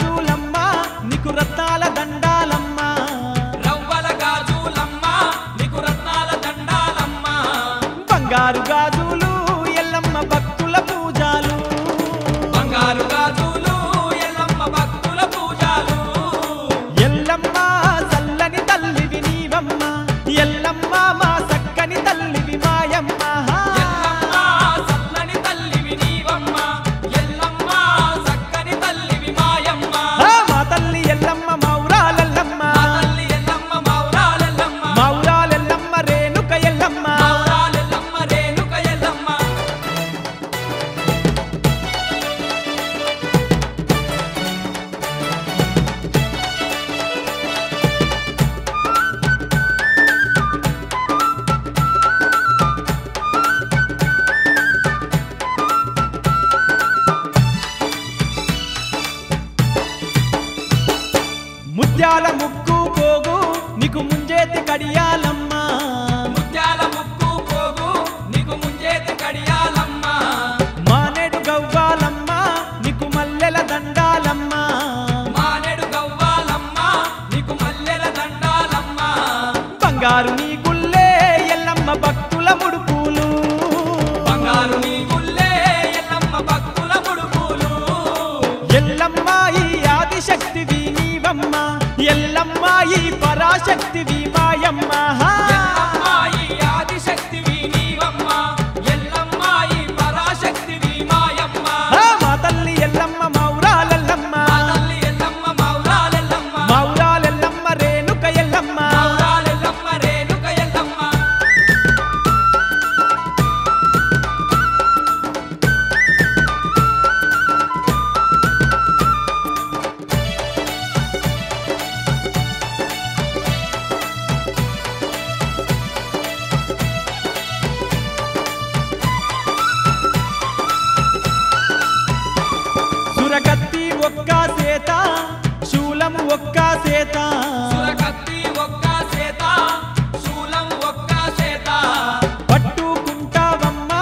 గాజులమ్మ నీకు రత్నాల దండాలమ్మ రవ్వల గాజులమ్మ నీకు రత్నాల దండాలమ్మ బంగారు గాజులు ఎల్లమ్మ భక్తుల పూజలు బంగారు గాజులు ఎల్లమ్మ భక్తుల పూజలు ఎల్లమ్మ చల్లని తల్లివి నీవమ్మ ఎల్లమ్మ మా సక్కని తల్లివి మాయమ్మ ఎల్లమ్మ చల్లని తల్లివి నీవమ్మ ఎల్లమ్మ చక్కని తల్లివి మాయమ్మ మా తల్లి ఎల్లమ్మ మౌరాలెల్లమ్మ మా తల్లి ఎల్లమ్మ మౌరాలెల్లమ్మ మౌరాలెల్లమ్మ రేణుక ఎల్లమ్మ మౌరాలెల్లమ్మ రేణుక ఎల్లమ్మ ముత్యాల ముక్కు పోగు నీకు ముంజేతి కడియాలమ్మ ముత్యాల ముక్కు పోగు నీకు ముంజేతి కడియాలమ్మ మానేడు గవ్వాలమ్మ నీకు మల్లెల దండాలమ్మ మానేడు గవ్వాలమ్మ నీకు మల్లెల దండాలమ్మ బంగారు నీ గుల్లే ఎల్లమ్మ భక్తుల ముడుపులు బంగారు నీ గుల్లే ఎల్లమ్మ భక్తుల ముడుపులు ఎల్లమ్మ ఈ ఆదిశక్తివి నీవమ్మ ఎల్లమ్మ ఈ పరాశక్తివి మాయమ్మ ఎల్లమ్మ ఈ ఆదిశక్తివి నీవమ్మ ఎల్లమ్మ ఈ పరాశక్తివి మాయమ్మ మా తల్లి ఎల్లమ్మ మౌరాలెల్లమ్మ మా తల్లి ఎల్లమ్మ మౌరాలెల్లమ్మ మౌరాలెల్లమ్మ రేణుక ఎల్లమ్మ మౌరాలెల్లమ్మ రేణుక ఎల్లమ్మ సురకత్తి ఒక్క సేత శూలం ఒక్క సేత సురకత్తి ఒక్క సేత శూలం ఒక్క సేత పట్టుకుంటావమ్మ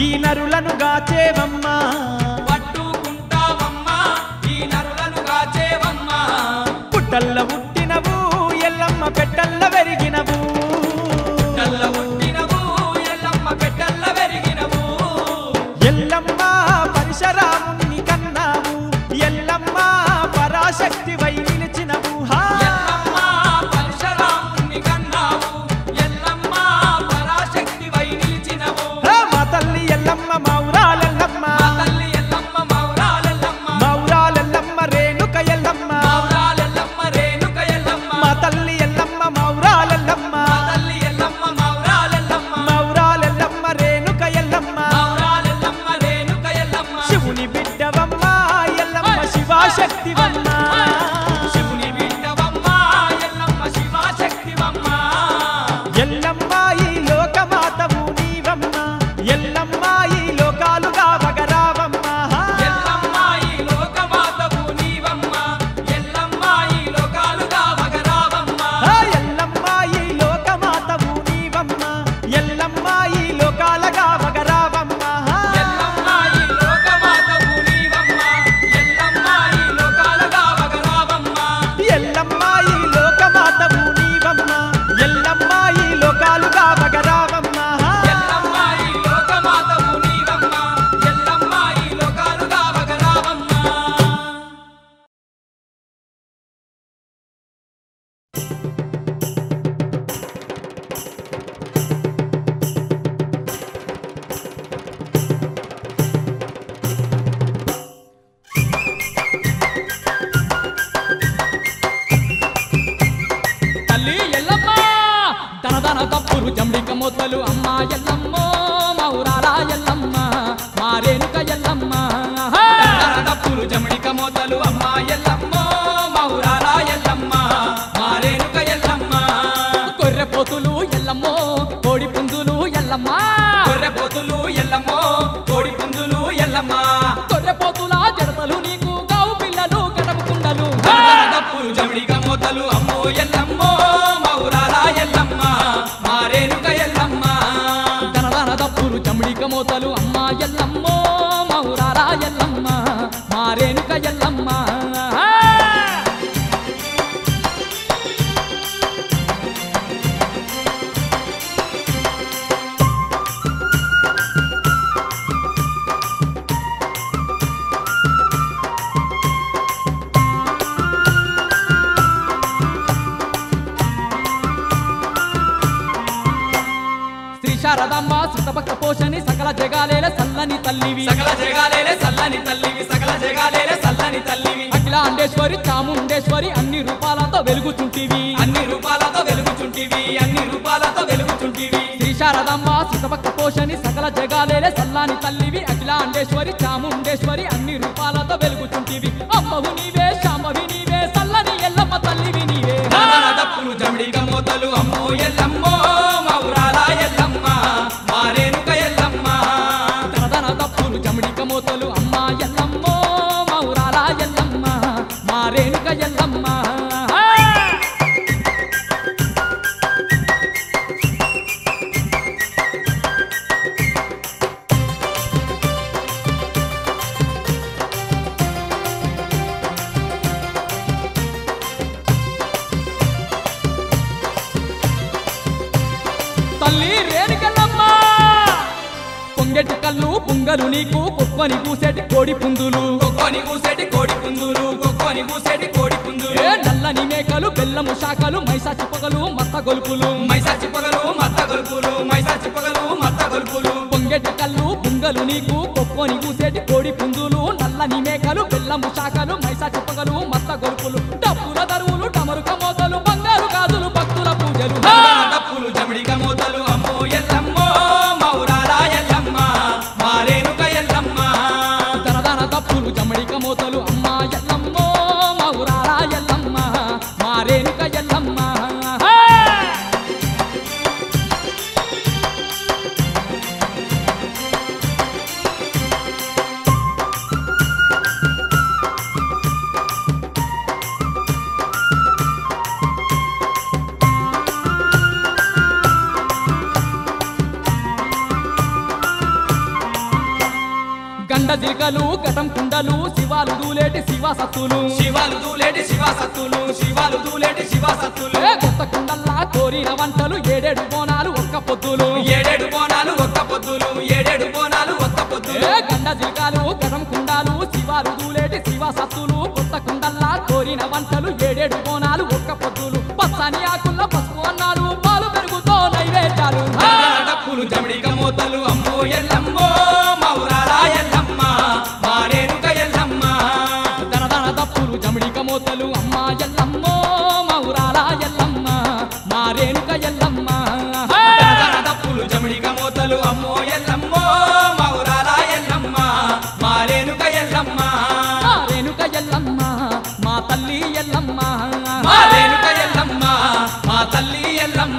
ఈ నరులను గాచేవమ్మ పట్టుకుంటావమ్మ ఈ నరులను కాచేవమ్మ పుట్టల్ల పుట్టినవు ఎల్లమ్మ పెట్టల్ల వెరిగినవు కళ్ళ పుట్టినవు ఎల్లమ్మ పెట్టల్ల పెరిగినవు ఎల్లమ్మ పరశురాముని కన్నావు ఎల్లమ్మ పరాశక్తి వై నిలిచినవు ఎల్లమ్మ పరశురాముని కన్నావు ఎల్లమ్మ పరాశక్తి వై నిలిచినవు మా తల్లి ఎల్లమ్మ మౌరాలెల్లమ్మ మా తల్లి ఎల్లమ్మ మౌరాలెల్లమ్మ మౌరాలెల్లమ్మ రేణుక ఎల్లమ్మ మౌరాలెల్లమ్మ రేణుక ఎల్లమ్మ మా తల్లి ఎల్లమ్మ మౌరాలెల్లమ్మ మా తల్లి ఎల్లమ్మ మౌరాలెల్లమ్మ మౌరాలెల్లమ్మ రేణుక ఎల్లమ్మ మౌరాలెల్లమ్మ రేణుక ఎల్లమ్మ శివుని బిడ్డవమ్మ ఎల్లమ్మ శివాశక్తివమ్మ శివుని బిడ్డవమ్మ ఎల్లమ్మ శివశక్తివమ్మ ఎల్లమ్మ ఈ లోకమాతవు నీవమ్మ ఎల్లమ్మ ఈ లోకాలుగా వగరావమ్మ ఎల్లమ్మ ఈ లోకమాతవు నీవమ్మ ఎల్లమ్మ ఈ లోకాలుగా వగరావమ్మ ఎల్లమ్మ ఈ లోకమాతవు నీవమ్మ ఎల్లమ్మ ఈ లోకాలుగా వగరావమ్మ ఎల్లమ్మ ఈ లోకమాతవు నీవమ్మ ఎల్లమ్మ ఈ లోకాలుగా వగరావమ్మ ఎల్లమ్మ ఈ లోకమాతవు నీవమ్మ ఎల్లమ్మ ఈ లోకాలుగా వగరావమ్మ ఎల్లమ్మ ఈ లోకమాతవు నీవమ్మ ఎల్లమ్మ ఈ లోకాలుగా వగరావమ్మ తల్లి ఎల్లమ్మ దనదన తప్పులు జంబిక మొత్తలు అమ్మ ఎల్లమ్మో మౌరాల ఎల్లమ్మ మారేనుక ఎల్లమ్మ దనదన తప్పులు జంబిక మొత్తలు అమ్మ ఎల్లమ్మో మౌరాల ఎల్లమ్మ మారేనుక ఎల్లమ్మ కొర్రె పోతులు ఎల్లమ్మో కోడి పుందులు ఎల్లమ్మ కొర్రె పోతులు ఎల్లమ్మో కోడి పుందులు ఎల్లమ్మ కొర్రె పోతుల జడతలు నీకు గావు పిల్లలు గడపు కుండలు తప్పులు జమిడిక మోతలు అమ్మో ఎల్లమ్మో మౌరాల ఎల్లమ్మ మారేనుక ఎల్లమ్మ దనదన తప్పులు జమిడిక మోతలు అమ్మ ఎల్లమ్మో మౌరాల ఎల్లమ్మ మారేనుక ఎల్లమ్మ శారదమ్మ సుతభక్త పోషణి సకల జగాలేల సల్లని తల్లివి సకల జగాలేలే సల్లని తల్లివి సకల జగాలేలే సల్లని తల్లివి అఖిలాండేశ్వరి చాముండేశ్వరి అన్ని రూపాలతో వెలుగుచుంటివి అన్ని రూపాలతో వెలుగుచుంటివి అన్ని రూపాలతో వెలుగుచుంటివి శ్రీ శారదమ్మ సుతభక్త పోషణి సకల జగాలేల సల్లని తల్లివి అఖిలాండేశ్వరి చాముండేశ్వరి అన్ని రూపాలతో వెలుగుచుంటివి అమ్మవు నీవే శాంభవి నీవే సల్లని ఎల్లమ్మ తల్లివి నీవే దప్పులు జమిడిక మోతలు అమ్మో ఎల్లమ్మో మౌరాల ఎల్లమ్మ మారేనుక ఎల్లమ్మ తనదన తప్పులు జమిడిక మోతలు అమ్మ ఎల్లమ్మో మౌరాల ఎల్లమ్మ మారేనుక ఎల్లమ్మ తల్లి రేణుకెళ్ళమ్మ పొంగెటి కళ్ళు పుంగలు నీకు కుక్కని కూసేటి కోడి పుందులు కొక్కొని కూసేటి కోడి పుందులు కొక్కొని కూసేటి కోడి పుందులు ఏ నల్లని మేకలు బెల్లము శాఖలు మైసా చిప్పగలు మత్త గొలుపులు మైసా చిప్పగలు మత్త గొలుపులు మైసా చిప్పగలు మత్త గొలుపులు పొంగెటి కళ్ళు పుంగలు నీకు కుక్కని కూసేటి కోడి పుందులు నల్లని మేకలు బెల్లము శాఖలు మైసా చిప్పగలు మత్త గొలుపులు డప్పుల దరువులు డమరుక మోతలు బంగారు గాజులు భక్తుల పూజలు డప్పులు జమిడిక మోతలు అమ్మో ఎల్లమ్మో మౌరాల ఎల్లమ్మ మారేనుక ఎల్లమ్మ దరదన దప్పులు జమడిక మోతలు అమ్మ ఎల్లమ్మో మౌరాల ఎల్లమ్మ మారేనుక ఎల్లమ్మ గండ జిల్కలు ఘటం కుండలు శివాలు దూలేటి శివ సత్తులు శివాలు దూలేటి శివ సత్తులు శివాలు దూలేటి శివ సత్తులు ఏ కొత్త కుండల్లా కోరిన వంటలు ఏడేడు బోనాలు ఒక్క పొద్దులు ఏడేడు బోనాలు ఒక్క పొద్దులు ఏడేడు బోనాలు ఒక్క పొద్దులు ఏ గండ జిల్కాలు ఘటం కుండాలు శివాలు దూలేటి శివ సత్తులు కొత్త కుండల్లా కోరిన వంటలు ఏడేడు బోనాలు ఒక్క పొద్దులు పచ్చని ఆకుల్లో పసుపు అన్నాలు పాలు పెరుగుతో నైవేద్యాలు డప్పులు జమిడిక మోతలు అమ్మో ఎల్లమ్మో మౌరాల ఎల్లమ్మ మారేనుక ఎల్లమ్మ దరదన దప్పులు జమిడిక మోతలు అమ్మ ఎల్లమ్మో మౌరాల ఎల్లమ్మ మారేనుక ఎల్లమ్మ డప్పులు జమిడిక మోతలు అమ్మో ఎల్లమ్మో మౌరాల ఎల్లమ్మ మారేనుక ఎల్లమ్మ మారేనుక ఎల్లమ్మ మా తల్లి ఎల్లమ్మ మారేనుక ఎల్లమ్మ మా తల్లి ఎల్లమ్మ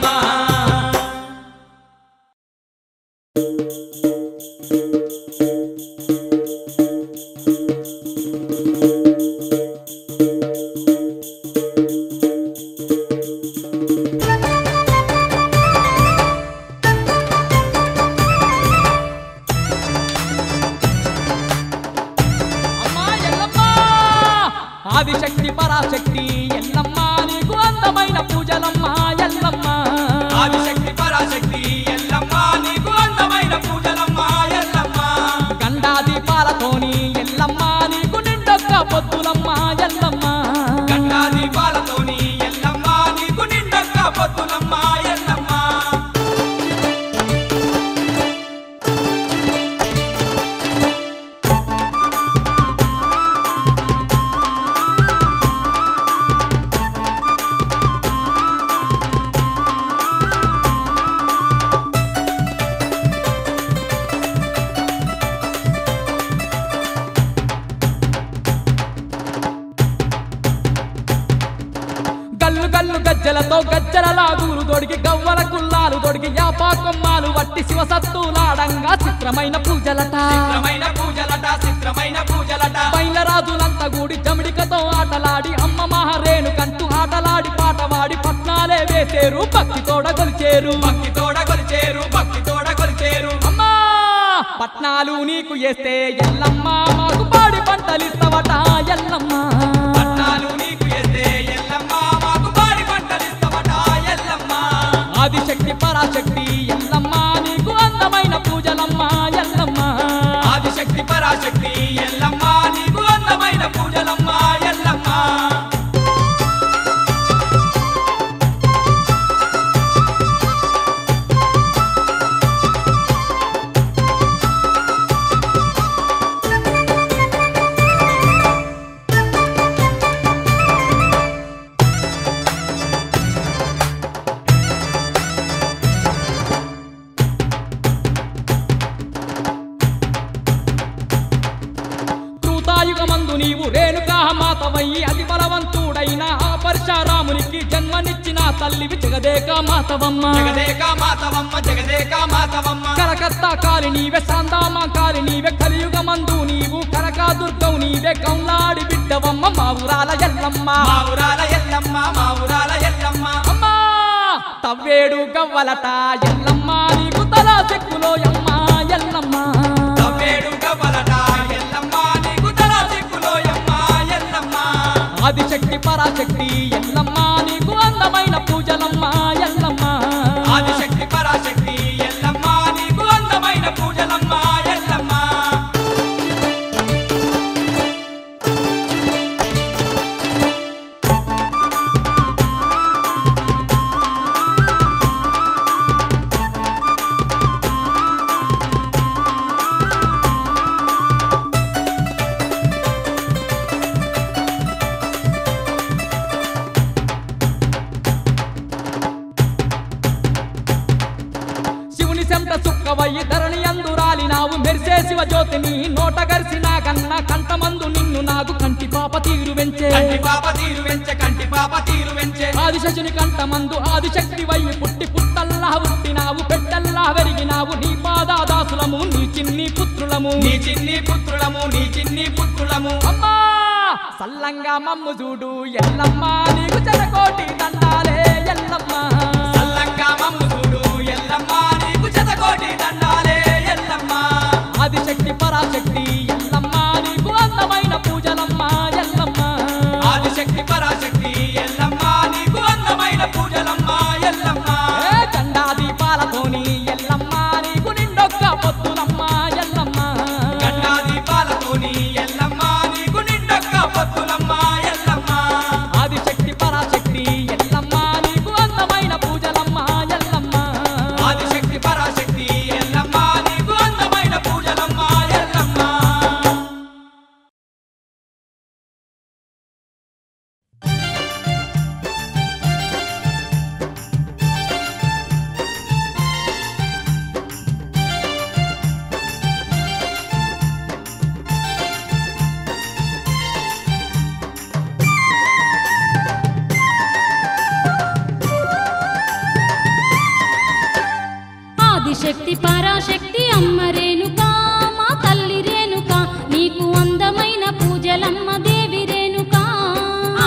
అమ్మా ఎల్లమ్మ ఆదిశక్తి పరాశక్తి ఎల్లమ్మ నీకు అందమైన పూజలమ్మ ఎల్లమ్మ ఆదిశక్తి పరాశక్తి ఎల్లమ్మ నీకు అందమైన పూజలమ్మ ఎల్లమ్మ గండా దీపాలతోని ఎల్లమ్మ నీకు నిండొక్క పొద్దులమ్మ ఎల్లమ్మ గంగా దీపాలతోని ఎల్లమ్మ నీకు నిండక్క పొద్దులమ్మ ఎల్లమ్మ గల్లు గల్లు గజ్జలతో గజ్జల లాగులు దొడికి గవ్వల కుల్లాలు దొడికి యాపాకొమ్మాలు వట్టి శివసత్తులాడంగా చిత్రమైన పూజలట చిత్రమైన పూజలట చిత్రమైన పూజలట బయలరాజులంతా కూడి జమిడికతో ఆటలాడి అమ్మ మహారేణుకంటూ ఆటలాడి పాటవాడి పట్నాలే వేసేరు భక్తి తోడ కొలిచేరు భక్తి తోడ కొలిచేరు భక్తి తోడ కొలిచేరు అమ్మా పట్నాలు నీకు వేస్తే ఎల్లమ్మ మాకు పాడి పంటలిస్తవట ఎల్లమ్మ పట్నాలు నీకు ఎస్తే ఎల్లమ్మ మాకు పాడి పంటలిస్తవట ఎల్లమ్మ ఆదిశక్తి పరాశక్తి ఎల్లమ్మ నీకు అందమైన పూజలమ్మ ఎల్లమ్మ ఆదిశక్తి పరాశక్తి ఎల్లమ్మ నీకు అందమైన పూజలమ్మ ఎల్లమ్మ మా తల్లివి జగదేక మాతవమ్మ జగదేక మాతవమ్మ జగదేక మాతవమ్మ కలకత్తా కాలి నీవే సాందామ కాలి నీవే కలియుగమందు నీవు కనకా దుర్గవు నీవే కౌలాడి బిడ్డవమ్మ మా ఊరాల ఎల్లమ్మ మా ఊరాల ఎల్లమ్మ మా ఊరాల ఎల్లమ్మ అమ్మా తవ్వేడు గవ్వలట ఎల్లమ్మ నీకు తలా చెక్కులో అమ్మ ఎల్లమ్మ తవ్వేడు గవ్వలట ఎల్లమ్మ నీకు తలా చెక్కులోయమ్మ ఎల్లమ్మ ఆదిశక్తి పరాశక్తి ఎల్లమ్మ నీకు అందమైన పూజలమ్మ ఎల్లమ్మ ఆదిశక్తి పరాశక్తి ఎల్లమ్మ నీకు అందమైన పూజలమ్మ ఎల్లమ్మ శివుని సెంట చుక్కవయ్యి ధరణి అందురాలి నావు మెరిసే శివ జ్యోతిని నోట గరిసిన కన్న కంటమందు నిన్ను నాకు కంటి పాప తీరు వెంచే కంటి పాప తీరు వెంచె కంటి పాప తీరు వెంచె ఆదిశని కంటమందు ఆదిశక్తి వయ్యి పుట్టి పుట్టల్లా పుట్టినావు పెట్టల్లా వెరిగినావు నీ పాదాదాసులము నీ చిన్ని పుత్రులము నీ చిన్ని పుత్రులము నీ చిన్ని పుత్రులము అమ్మా సల్లంగా మమ్ము చూడు ఎల్లమ్మ నీకు చెరకోటి దండాలే ఎల్లమ్మ సల్లంగా మమ్ము చూడు ఎల్లమ్మ నీకు శతకోటి దండాలే ఎల్లమ్మ ఆదిశక్తి పరాశక్తి ఎల్లమ్మ నీకు అందమైన పూజలమ్మ ఎల్లమ్మ ఆదిశక్తి పరాశక్తి ఎల్లమ్మ నీకు అందమైన పూజలమ్మ ఎల్లమ్మ ఏ గండా దీపాలతోని ఎల్లమ్మ నీకు నిండొక్క పొత్తులమ్మ ఎల్లమ్మ గంగా దీపాలతోని ఎల్లమ్మ నీకు నిండొక్క పొత్తులమ్మ ఎల్లమ్మ ఆదిశక్తి పరాశక్తి ఎల్లమ్మ నీకు అందమైన పూజలమ్మ ఎల్లమ్మ ఆదిశక్తి పరాశక్తి ఎల్లమ్మ నీకు అందమైన పూజలమ్మ ఎల్లమ్మ ఆదిశక్తి పరాశక్తి అమ్మ రేణుకా మా తల్లి రేణుకా నీకు అందమైన పూజలమ్మ దేవి రేణుకా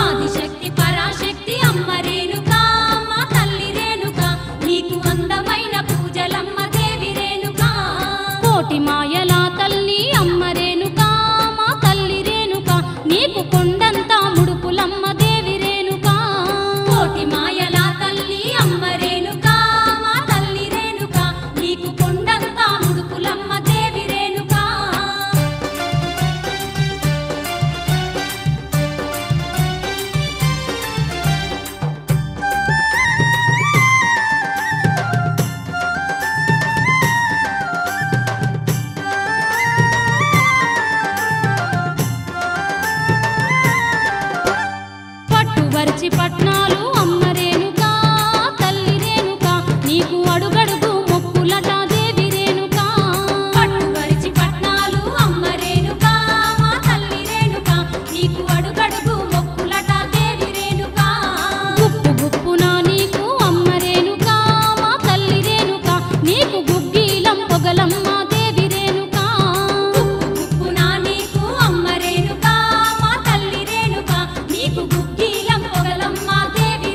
ఆదిశక్తి పరాశక్తి అమ్మ రేణుకా మా తల్లి రేణుకా నీకు అందమైన పూజలమ్మ దేవి రేణుకా కోటి మాయల తల్లి అమ్మ రేణుకా మా తల్లి రేణుకా నీకు కొండంతా ముడుపులమ్మ దేవి రేణుకా కోటి మాయల తల్లి అమ్మ రేణుకా మా తల్లి రేణుకా నీకు కొండంతా ముడుపులమ్మ దేవి రేణుకా పట్టువరిచి పట్నాలు అమ్మ రేణుకా తల్లి రేణుకా నీకు అడుగడుగు మొక్కులట దేవి రేణుకా పట్టువరిచి పట్నాలు అమ్మ రేణుకా మా తల్లి రేణుకా నీకు అడుగడుగు మొక్కులట దేవి రేణుకా గుప్పు గుప్పున నీకు అమ్మ రేణుకా మా తల్లి రేణుకా నీకు గుగ్గిలం పొగలమ్మ దేవి రేణుకా గుప్పు గుప్పున నీకు అమ్మ రేణుకా మా తల్లి రేణుకా నీకు గుగ్గిలం పొగలమ్మ దేవి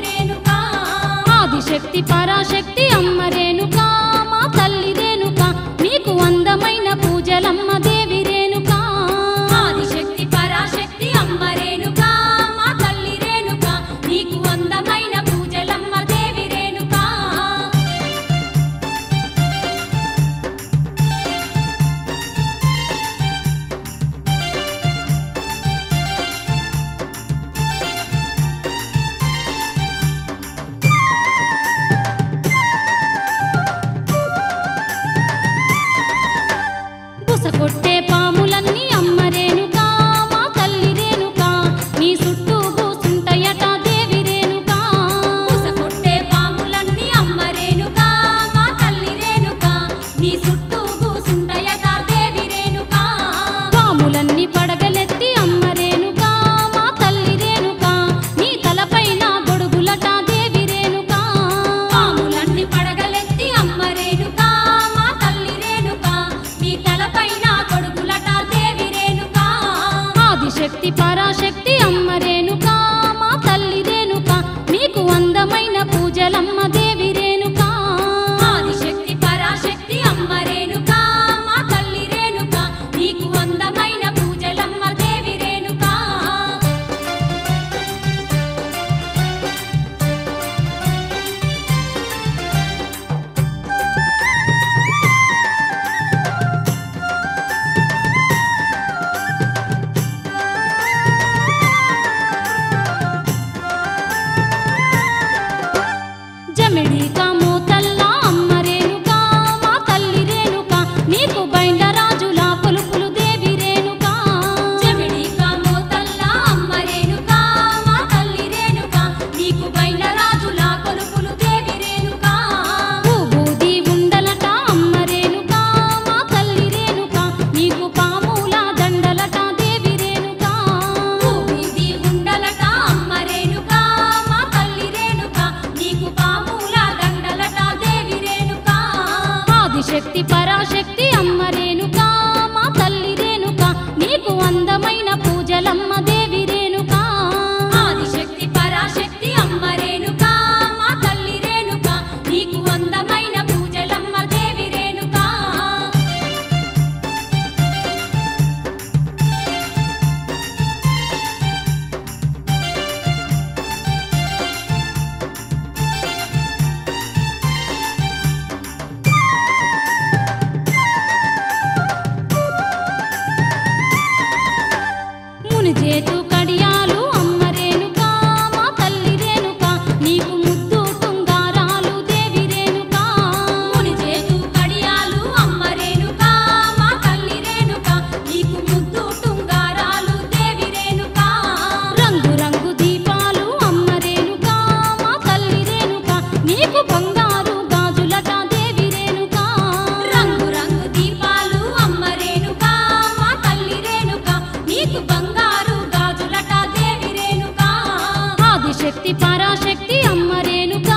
ఆదిశక్తి పరాశక్తి అమ్మ రేణుకా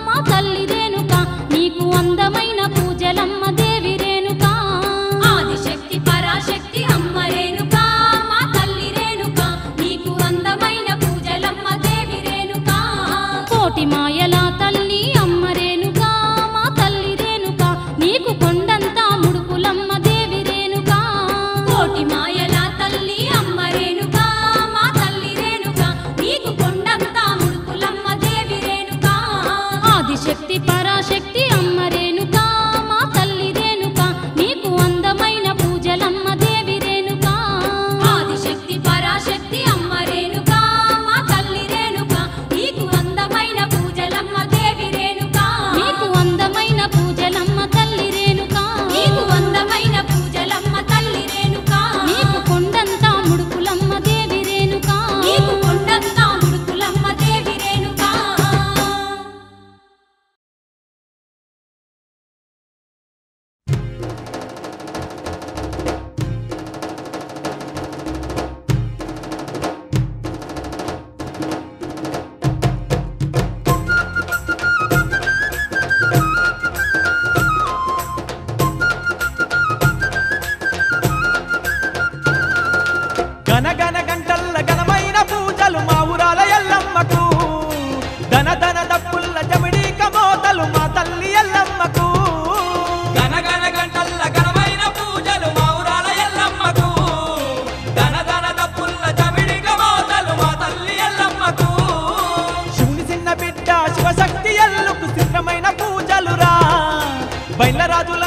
మా తల్లి రేణుకా నీకు అందమైన పూజలమ్మ దేవి రేణుకా ఆదిశక్తి పరాశక్తి అమ్మ రేణుకా మా తల్లి రేణుకా నీకు అందమైన పూజలమ్మ దేవి రేణుకా కోటి మాయల తల్లి అమ్మ రేణుకా మా తల్లి రేణుకా నీకు కొండంతా ముడుపులమ్మ దేవి రేణుకా కోటి మాయల తల్లి అమ్మ రేణుకా మా తల్లి రేణుకా నీకు కొండంతా ముడుపులమ్మ దేవి రేణుకా ఆదిశక్తి పరాశక్తి అమ్మ రేణుకా మా తల్లి రేణుకా నీకు అందమైన పూజలమ్మ దేవి రేణుకా ఆదిశక్తి పరాశక్తి అమ్మ రేణుకా మా తల్లి రేణుకా నీకు అందమైన పూజలమ్మ దేవి రేణుకా నీకు అందమైన పూజలమ్మ తల్లి రేణుకా నీకు అందమైన పూజలమ్మ తల్లి రేణుకా నీకు కొండంతా ముడుపులమ్మ దేవి రేణుకా నీకు కొండంతా ముడుపులమ్మ దేవి రేణుకా గనగన గంటల్ల ఘనమైన పూజలు మా ఊరాల ఎల్లమ్మకు ధన ధన దప్పుల్ల జమిడి కమోతలు మా తల్లి ఎల్లమ్మకు గనగన గంటల్ల ఘనమైన పూజలు మా ఊరాల ఎల్లమ్మకు ధన ధన దప్పుల్ల జమిడిక మోతలు మా తల్లి ఎల్లమ్మకు శివుని చిన్న బిడ్డ శివశక్తి ఎల్లుకు సిద్ధమైన పూజలురా బయల రాజుల